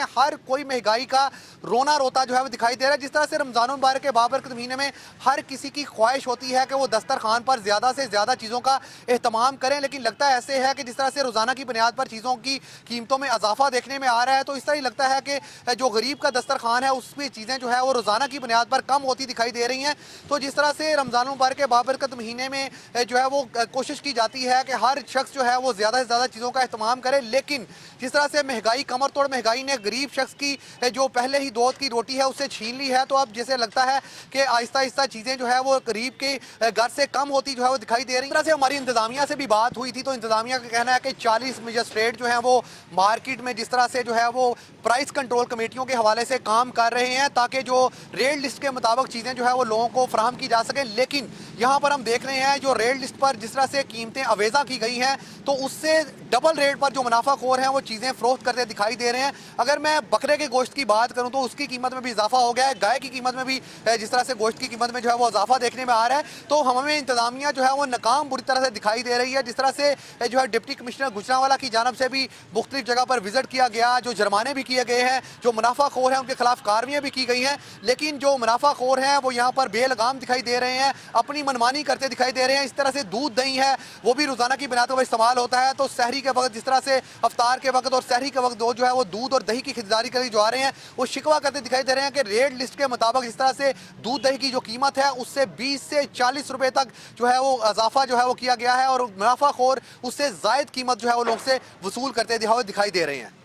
हर कोई महंगाई का रोना रोता जो है वो दिखाई दे रहा है। जिस तरह से रमजान मुबारक के बाबरकत महीने में हर किसी की ख्वाहिश होती है कि वो दस्तरखान पर ज़्यादा से ज़्यादा चीज़ों का एहतमाम करें, लेकिन लगता ऐसे है कि जिस तरह से रोज़ाना की बुनियाद पर चीज़ों की कीमतों में इजाफा देखने में आ रहा है, तो इस तरह ही लगता है कि जो गरीब का दस्तरखान है उसमें चीज़ें जो है वो रोज़ाना की बुनियाद पर कम होती दिखाई दे रही हैं। तो जिस तरह से रमजान मुबारक के बाबरकत महीने में जो है वो कोशिश की जाती है कि हर शख्स जो है वो ज़्यादा से ज़्यादा चीज़ों का एहतमाम करे, लेकिन जिस तरह से महंगाई, कमर तोड़ महंगाई ने गरीब शख्स की जो पहले ही दौत की रोटी है उससे छीन ली है, तो अब जैसे लगता है कि आहिस्ता आहिस्ता चीज़ें जो है वो गरीब के घर से कम होती जो है वो दिखाई दे रही है। इस तरह से हमारी इंतजामिया से भी बात हुई थी, तो इंतजामिया का कहना है कि 40 मजिस्ट्रेट जो हैं वो मार्केट में जिस तरह से जो है वो प्राइस कंट्रोल कमेटियों के हवाले से काम कर रहे हैं ताकि जो रेट लिस्ट के मुताबिक चीज़ें जो है वो लोगों को फराहम की जा सकें। लेकिन यहाँ पर हम देख रहे हैं जो रेट लिस्ट पर जिस तरह से कीमतें अवेजा की गई हैं, तो उससे डबल रेट पर जो मुनाफाखोर हैं वो चीज़ें फरोख्त करते दिखाई दे रहे हैं। अगर मैं बकरे के गोश्त की बात करूं तो उसकी कीमत में भी इजाफा हो गया है, गाय की कीमत में भी जिस तरह से गोश्त की कीमत में जो है वो इजाफा देखने में आ रहा है। तो हमें इंतजामिया जो है वो नाकाम बुरी तरह से दिखाई दे रही है। जिस तरह से जो है डिप्टी कमिश्नर गुजरांवाला की जानब से भी मुख्तलिफ जगह पर विजिट किया गया, जो जुर्माने भी किए गए हैं, जो मुनाफाखोर हैं उनके खिलाफ कार्रवाइयाँ भी की गई हैं, लेकिन जो मुनाफाखोर हैं वो यहाँ पर बेलगाम दिखाई दे रहे हैं, अपनी मनमानी करते दिखाई दे रहे हैं। इस तरह से दूध दही है वो भी रोजाना की बुनियाद पर इस्तेमाल होता है, तो सहरी के वक्त जिस तरह से अफ्तार के वक्त और सहरी के वक्त जो है वो दूध और दही की खरीदारी करी जो आ रहे हैं वो शिकवा करते दिखाई दे रहे हैं कि रेट लिस्ट के मुताबिक जिस तरह से दूध दही की जो कीमत है उससे 20 से 40 रुपए तक जो है वो इजाफा जो है वो किया गया है और मुनाफाखोर उससे जायद कीमत जो है वो लोग से वसूल करते दिखाई दे रहे हैं।